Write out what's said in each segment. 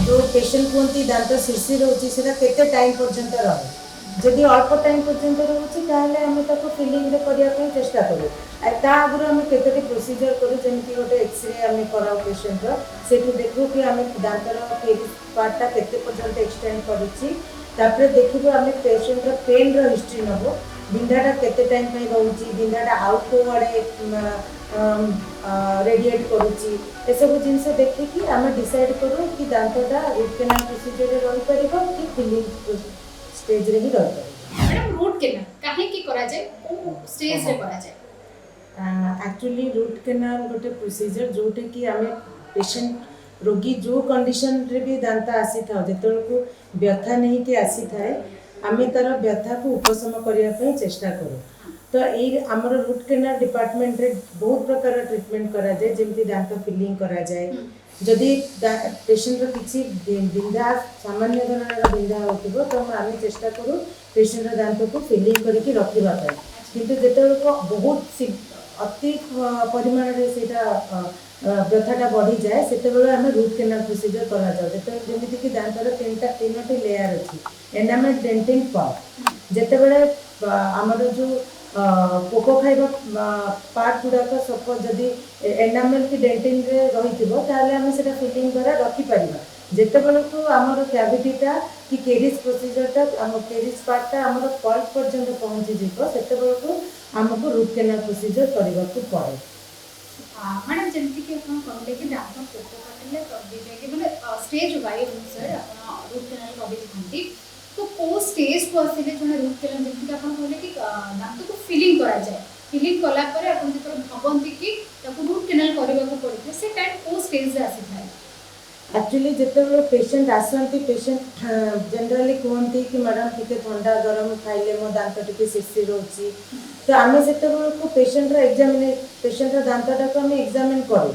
जो पेशेंट कहते दांत शीर्षी रोचे केते टाइम पर्यंत रहे जदि अल्प टाइम पर्यंत रोचे आम फिलिंग करने चेष्टा करूँ आगुरी आम केतोटी प्रोसीजर करूँ जमी गोटे एक्सरे आम कराऊ पेशेंट से देखू कि आम दांतर पार्टा केते पर्यंत एक्सटेंड कर देखू आम पेशेंट पेन हिस्ट्री नब बिंधाटा केते टाइम रोचे बिंधाटा आउ कौ आड़े रेडिएट करुच्ची सब जिन देखिकी आम डिसाइड करूँ कि दांतटा रूट केनाल प्रोसीजर रही पार कि फिलिंग स्टेज रे ही रही पार। मैडम रूट केनाल काहे की करा जाए को स्टेज रे करा जाए? एक्चुअली रूट केनाल गोटे प्रोसीजर जोटे कि आम पेशेंट रोगी जो कंडीशन रे भी दांत आसी था जो व्यथा नहीं कि आसी थाए आम तार व्यथा को उपशम करने चेष्टा करूँ तो ये आमर रूट केनाल डिपार्टमेंट रे बहुत प्रकार ट्रिटमेंट करा जाए जमी दांत फिलिंग करा जाए जदि पेशेंट किसी बिंधा सामान्य धरण बिंधा हो तो आम चेष्टा करूँ पेशेंट दांत को फिलिंग करके रखापी किंतु जो बहुत अति परिमाण व्यथाटा बढ़ी जाए से आम रूट केनाल प्रोसीजर करा जमी कि दांतर तीन लेयर अच्छी एनामेल डेंटिंग पार्ट जिते आमर जो पोक खाइबा पार्ट गुड़ाक सपोज जदि एनामेल की डेंटिंग रही आम से फिलिंग द्वारा रखिपर जिते को आमर कैविटीटा कि केरिस प्रोसीजरटा आम केरिस पार्टा आमर पल्प पर्यंत पहुँची से आमको रूट केनाल प्रोसीजर करने को पड़े। मैडम जमती कि अपन कहले कि दांत पोक काटिले तबे जाके माने स्टेज वाइज अनुसार अपन रूट केनाल कभी दिखंती तो को स्टेज को आसिले जने रूट केनाल जमती अपन कहले कि दांत को फिलिंग करा जाए फिलिंग कला परे अपन जतर भाबंती कि ताको रूट केनाल करबा को पड़े से टाइम को स्टेज रे आसी थाए। एक्चुअली जिते पेशेंट आसती पेशेंट जनरली कहते कि मैडम टी ठंडा गरम खाइले मो दांत टी शीर्षी रोचे तो आम से पेशेंट एग्जामिने पेशेंट दांतटा को आम एग्जामिन करूँ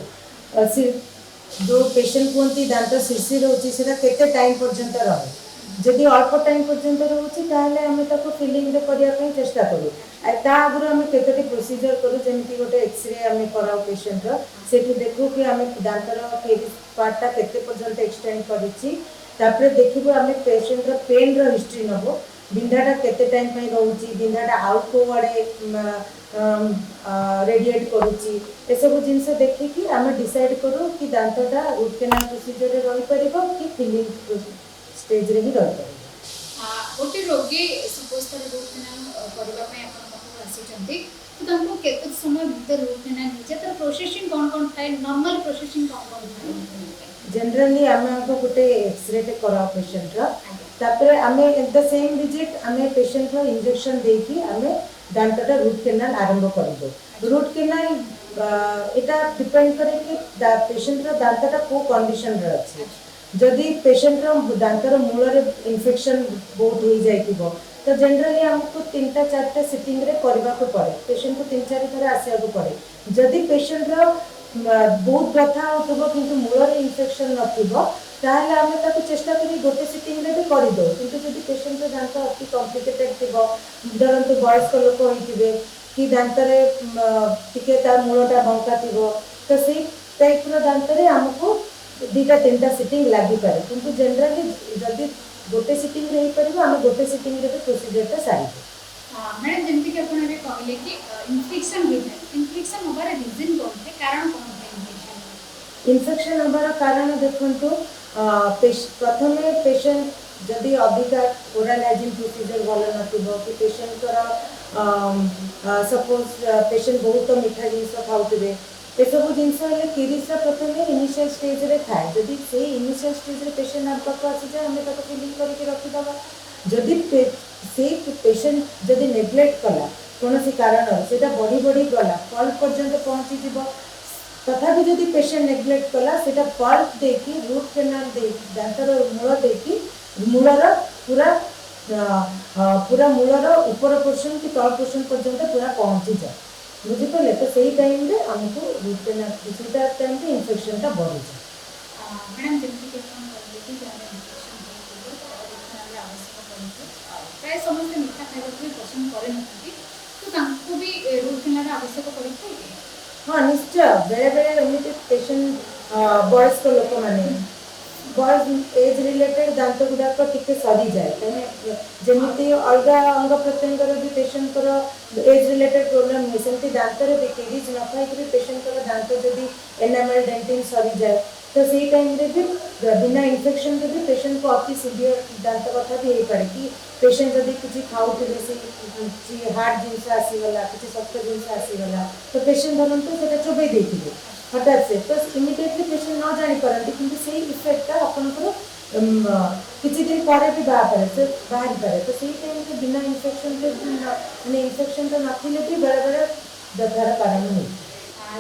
जो पेशेंट कहते दांत शीर्षी रोचे केते टाइम पर्यंत रहे जदि अल्प टाइम पर्यंत रोचे आम फिलिंग करने चेष्टा करूँ आगुरी आम केतोटी प्रोसीजर करूँ जमी गोटे एक्सरे आम कराऊ पेशेंट से देखू कि आम दांतर पार्टा केते पर्यंत एक्सटेंड कर देखू आम पेशेंट पेन हिस्ट्री नब बिंधाटा केते टाइम रोचे बिंधाटा आउ कौ आड़े रेडिएट करुच्ची सब जिन देखिकी आम डिसाइड करूँ कि दांतटा रूट केनाल प्रोसीजर रही पार कि फिलिंग स्टेज रे ही रही पार। गोटे रोगी सपोज तर रूट केनाल करबा पय अपन पाखु आसीचंती तो तांको केते समय भीतर रूट केनाल निजे तर प्रोसेसिंग कोन थाए नॉर्मल प्रोसेसिंग कोन थाए जनरली आम आगे गोटे एक्सरे टे कराओ पेशेंट तापर आम एट द सेम विजिट आम पेशेंट इंजेक्शन देकी आम दांतटा रूट केनाल आरंभ कर दो रूट केनाल एटा डिपेंड करे कि पेशेंट दांतटा को कंडीशन रे अछि जदि पेशेंट दांतर मूल इन्फेक्शन बहुत हो जाइए तो जनरली आमको 3टा 4टा सिटिंग रे करबा को पड़े पेशेंट को 3-4 थर आसिया को पड़े जदि पेशेंट बहुत व्यथा हो किंतु मूल इन्फेक्शन नथिबो ताहले आम चेष्टा करी गोटे सिटिंग रे भी कर दो किंतु जदि पेशेंट दांत अति कॉम्प्लिकेटेड थी धरतु वयस्क लोक होइथिबे कि दांतरे टिके तार मूलटा बंका थी तो से टाइप दांत आमको 2-3टा सिटिंग लगी पारे किंतु जनरली जदि गोटे सिटिंग रही पार आम गोटे सिटिंग रे प्रोसीजरटा सारी मैडम जमती कि अपन अभी कहले कि इन्फेक्शन होता है इन्फेक्शन होबार रीजन कोन है कारण कोन है इन्फेक्शन होबार कारण देखंतु प्रथम पेशेंट जदि अधिका ओरल हाइजीन प्रोसीजर भल नथिबो कि पेशेंट सपोज पेशेंट बहुत मीठा जिनिस खाउथिबे सब जिन किरीस प्रथम इनिशियल स्टेज रे थाए जदि से इनिशियल स्टेज रे पेशेंट आम पाक आसी जाए आम फिलिंग करके रखीदबा जदि से पेशेंट जदि नेग्लेक्ट कला कौन कारण से बढ़ी बढ़ी गला पल्प पर्यंत पहुँची जीव तथापि जदि पेशेंट नेग्लेक्ट कला से पल्प देकी रूट केनाल दे दांतर मूल देकी मूलर पूरा पूरा मूलर ऊपर पोर्शन कि तल पोर्शन पर्यंत पूरा पहुँची जाए बुझीपारे तो सही टाइम रे हमको रूट केनाल किसी टाइम रे इन्फेक्शन टा बढ़ी जाए। मैडम जमती कि अपन कहले कि जाने इन्फेक्शन हो तो रूट केनाल आवश्यक पड़े प्राय समस्त मीठा खाइबा को पसंद करे नथि तो तांको भी रूट केनाल आवश्यक पड़े कि हाँ निश्चय बेले बेले एमती पेशेंट वयस्क लोक मैंने बॉयज एज रिलेटेड दांत गुड़ाक टिके सरी जाए कहीं जमी अलग अंग प्रत्यंग भी पेशेंट एज रिलेटेड प्रोब्लेम हुए सेमती दांत भी केरीज न खाई पेशेंट दांत जदि एनामेल डेंटिन सरी जाए तो से टाइम रे भी बिना इन्फेक्शन रे भी पेशेंट को अति सीवियर दांत कथा भी हो पारे कि पेशेंट जदि किसी खाऊे से हार्ड जिनस आसीगला किसी शक्त जिनस आसीगला तो पेशेंट धरतु से चोबई देते हठात से तो इमिडिएटली पेशेंट न जानी पारती कि से इफेक्टा आपंकर किसी दिन पर भी बाहर से बाहरी पारे तो से टाइम के बिना इन्फेक्शन मैंने इन्फेक्शन तो नथिले भी बेले बेले दर्दार कारण हो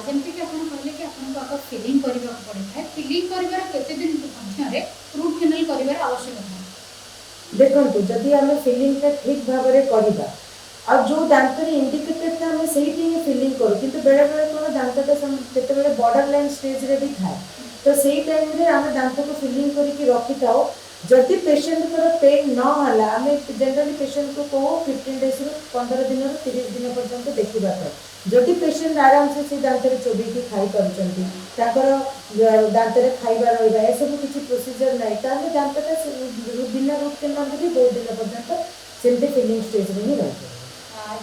जमती कि आपन कहले कि आपन को आगे फिलिंग करबा पड़े है फिलिंग करबार केते दिन मध्यरे रूट कैनाल करबार आवश्यकता है देखो जदि आम फिलिंग ठीक भाव में करवा और जो दांत इंडिकेटेड था आम से फिलिंग करूँ कि बेले बेले कौन दांतटा जो बॉर्डर लाइन स्टेज रे भी थाए तो से टाइम रे आम दांत को फिलिंग करके रखी था जदि पेशेंट को पेन न है आम जनरली पेशेंट को कहो 15 डेज रु 15 दिन 30 दिन पर्यंत देखा जदि पेशेंट आराम से दांत चोबी खाई पार दांत खाइबा रहा यह सब किसी प्रोसीजर ना दांतटा बिना रूट कैनाल भी बहुत दिन पर्यंत सेमती फिलिंग स्टेज में ही रही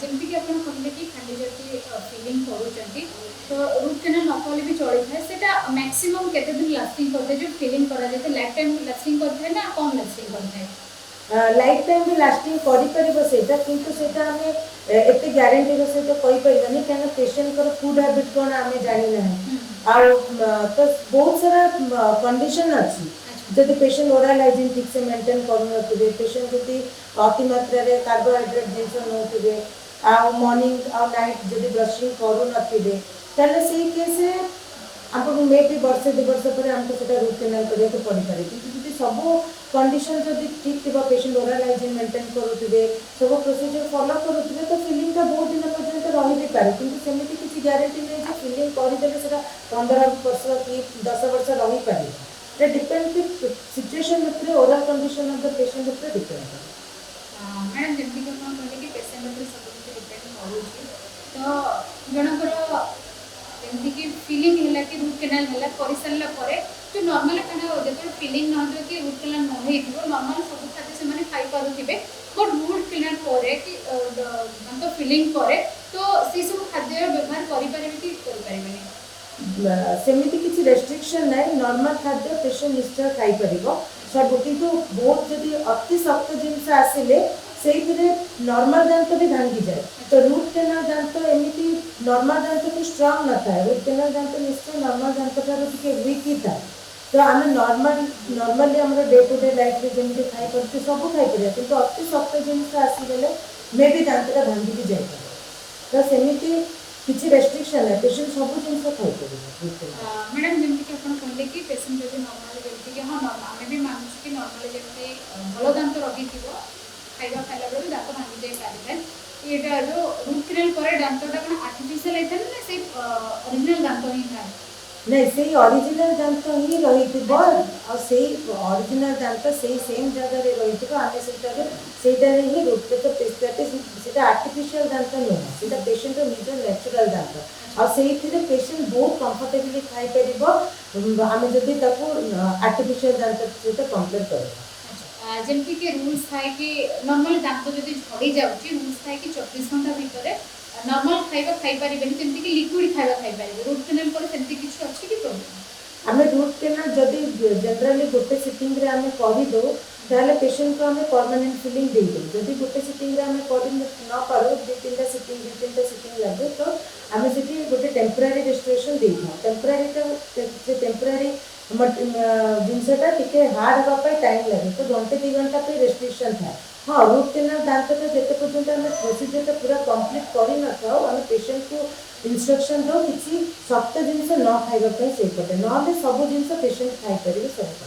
जमती कि आपन कहले कि खाली जति फिलिंग करूचंती तो रूट कैनाल न कले भी चली थाए सेटा मैक्सिमम केते दिन लास्टिंग करते जो फिलिंग करा जाते लाइफ टाइम लास्टिंग करते ना कम लास्टिंग करते लाइफ टाइम भी लास्टिंग करेटा किंतु सेटा आमे एते ग्यारंटी सहित कहि परिबानी काना पेशेंट को फूड हैबिट कोन आमे जानि ना आ तो बहुत सारा कंडीशन अछि जदि पेशेंट ओरल हाइजीन ठीक से मेंटेन करूनथिबे पेशेंट जदि अति मात्रा रे कार्बोहाइड्रेट जिनस नउथिबे आ मॉर्निंग आ नाइट जदि ब्रशिंग करूनथिबे ताले सेही केस आपको मे भी वर्षे 2 वर्ष पर हमको सेटा रूट कैनाल करिया तो पड़ी पारे किंतु जदि सब कंडीशन जदि ठीक थिबा पेशेंट ओरल हाइजीन मेंटेन करूथिबे सब प्रोसीजर फॉलो करूथिबे तो फिलिंग का बहुत दिन पर्यंत रही भी पारे किंतु सेमिति किसी गारंटी नहीं जे फिलिंग करिदेले सेटा 15 वर्ष कि 10 वर्ष रही पारे it depends the situation upre oral condition of the patient upre depend madam जमती कि हम कहले कि पेशेंट ऊपर सब कुछ डिपेंड करूची तो जनकर जमती कि फीलिंग हैला कि रूट कैनाल हैला करि सरला परे जो नॉर्मल कना जते फीलिंग न हो कि रूट कैनाल न हेतिबो नॉर्मल सब खाते से माने खाइ पारुथिबे बट रूट कैनाल परे कि मतलब फीलिंग करे तो से सब खाद्य व्यवहार करि पारे कि करि पारेबे सेमिति किसी रेस्ट्रिक्शन ना नॉर्मल खाद्य पेशेंट निश्चय खाई परिबो सब किंतु बहुत जदि अति शक्त जिनस आसिले से नॉर्मल दांत भी भांगी जाए तो रूट कैनाल दांत एमती नॉर्मल दांत भी स्ट्रांग न था रूट कैनाल दांत निश्चय नॉर्मल दांत ठार टिके वीक ही था तो आम नॉर्मली आम डे टू डे लाइफ में जमी खाई पार्टी सब खाई पार किंतु अति शक्त जिनस आसीगले मे भी दांतटा भांगी भी जाए तो सेमिति किसी रेस्ट्रिक्शन है पेशेंट सब जिन खाई मैडम जमती कि आपन कहले कि पेशेंट जदि नॉर्मल जमती कि हां आमे भी मानु कि नॉर्मल जमती भलो दांत रही थिबो खाइबा खाइला बेले दांत भांगी जाय पारे एटा जो रूट कैनाल करे दांतटा कन आर्टिफिशियल आइथन ना से ओरिजिनल दांत ही था नहीं से ओरिजिनल दांत ही रही थिबो और से ओरिजिनल दांत से सेम जगह रे रही थिबो आमे सेटा रे ही रूट तो सेटा आर्टिफिशियल दांत नहीं सेटा पेशेंट निज नेचुरल दांत और से पेशेंट बहुत कंफर्टेबली खाई पार आम जदि आर्टिफिशियल दांत सहित कंपेयर कर जमती कि रूल्स थाए कि नॉर्मल दांत जदि झड़ी जाउची रूल्स थाए कि 24 घंटा भीतर नॉर्मल खाइबा खाई परिबेनी जेमती कि लिक्विड खाइबा खाई परिबे रूट कैनाल पर सेमती किछ अछि कि प्रॉब्लम आम रूट कैनाल जदि जनरली गोटे सिटिंग रे आम कहि दो ताले पेशेंट को आम परमानेंट फिलिंग दे दो जदि गोटे सिटिंग रे आम कर न पारो 2-3टा सिटिंग लगे तो आम से गोटे टेम्पररी रेस्टोरेशन दे था टेम्पररी जिनसटा टिके हार्ड होगा टाइम लगे तो घंटे 2 घंटा पे रेस्ट्रिक्शन था हाँ रूट कैनाल दांत जिते पर्यटन आम प्रोसीजर पूरा कंप्लीट कर न आम पेशेंट को इंस्ट्रक्शन दो किसी शक्त जिनस न खाइबापे से पटे ना सब जिन पेशेंट खाई पारे सब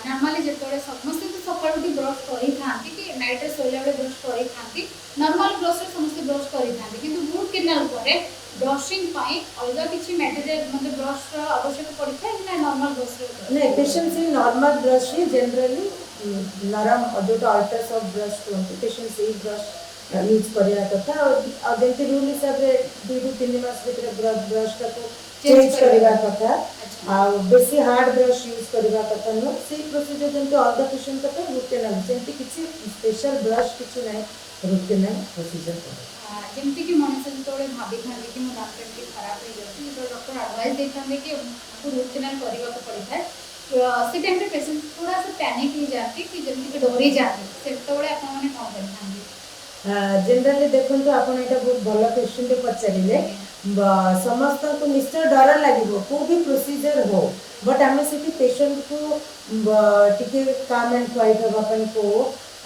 नॉर्मली जेतोले समस्त तो सकाळ उठी ब्रश करी थांती कि नाइट रे सोइला बेले ब्रश करी थांती नॉर्मल ब्रश रे समस्त ब्रश करी थांती किंतु रूट कैनाल परे ब्रशिंग पाई अलग किछि मटेरियल मतलब ब्रश रो आवश्यक पड़ी था ना नॉर्मल ब्रश रे नहीं पेशेंट से नॉर्मल ब्रश ही जनरली नरम जो अल्ट्रा सॉफ्ट ब्रश कहते पेशेंट से ब्रश यूज करवा कथा और जैसे रूल हिसाब से 2 ରୁ 3 मास भीतर ब्रश को चेंज करवा कथा अच्छा आ बेसी हार्ड ब्रश यूज करवा कथा न से प्रोसीजर जंतु अलग पेशेंट का रूट कैनाल जंतु किसी स्पेशल ब्रश किसी नहीं रूट कैनाल प्रोसीजर कर ଯେମିତି କି ମଣିଷ ଯେତେବେଳେ ଭାବିଥାନ୍ତି କି ମୋ ଦାନ୍ତ ଟିକେ ଖରାପ ହେଇଯାଉଛି ଯେତେବେଳେ ଡକ୍ଟର ଆଡଭାଇସ୍ ଦେଇଥାନ୍ତି କି ଆମକୁ ରୁଟ୍ କେନାଲ କରିବାକୁ ପଡ଼ିଥାଏ ସେ ଟାଇମ୍ରେ ପେସେଣ୍ଟ ଥୋଡ଼ା सा ପ୍ୟାନିକ୍ ହେଇଯାନ୍ତି କି ଯେମିତିକି ଡରି ଯାଆନ୍ତି ସେତେବେଳେ ଆପଣମାନେ କ'ଣ କରିଥାନ୍ତି? जनरली देखो आप बहुत भल क्वेश्चन पचारे ଆଜ୍ଞା समस्त को निश्चय डर लगे को भी प्रोसीजर हो बट आम से पेशेंट को टिके काम एंड क्वाइट हाँपाई कहू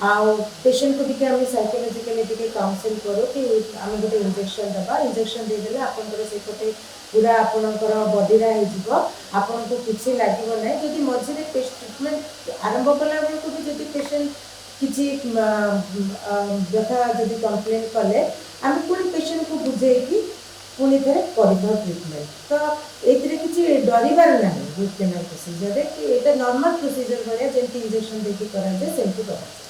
आउ पेशेंट को टिके आम साइकोलोजिकली टिके काउंसिल करूँ कि आम गोटे इंजेक्शन दबा इंजेक्शन देदेले आपंकर से पटे पूरा आपणकर बडीरा आपन को किसी लगे ना जदि मझे ट्रिटमेंट आरंभ कला बेलू भी जब पेशेंट किसी व्यथा जदि कंप्लेन कले आम पुणी पेशेंट को बुझेगी पुणी थे कर ट्रिटमेंट तो ये किसी डरबार ना रूट कैनाल प्रोसीजर कि ये नॉर्मल प्रोसीजर भाया जमी इंजेक्शन देके कराए सेमती कराए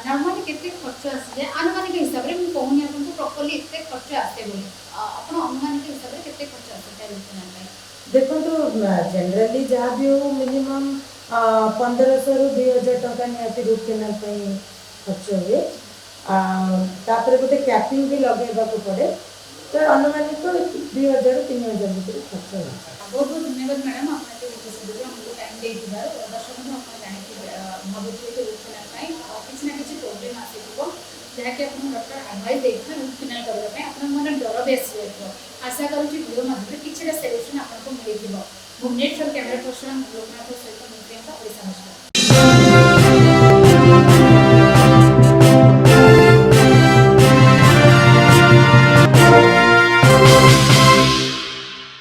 नॉर्मली केते खर्च आसीजे आनुमानिक हिसाब रे मैं कहूनी आपन को प्रॉपर्ली एते खर्च आसे बोली आपण अनुमानिक हिसाब रे केते खर्च आसे रूट कैनाल ପାଇଁ देखो जनरली जहाँ भी हो मिनिमम 1500 ରୁ 2000 टंका निहाती रूट कैनाल खर्च हुए तापर गोटे कैपिंग भी लगेगा पड़े तो अनुमानिक 2000 ରୁ 3000 भीतर खर्च हो बहुत बहुत धन्यवाद मैडम आपने हमको टाइम दे दर्शक आप जानी भावुचे रूट कैनाल किसी ना किसी प्रोब्लेम आसीथिबो जहाँकि आप डॉक्टर एडवाइस देते रूट कैनाल करने आप डर भी आसी आशा करुँच वीडियो माध्यम किसी सल्यूशन आपको मिल भुवनेश्वर कैमेरा पर्सन लोकनाथ सहित मुझे ओडिशा।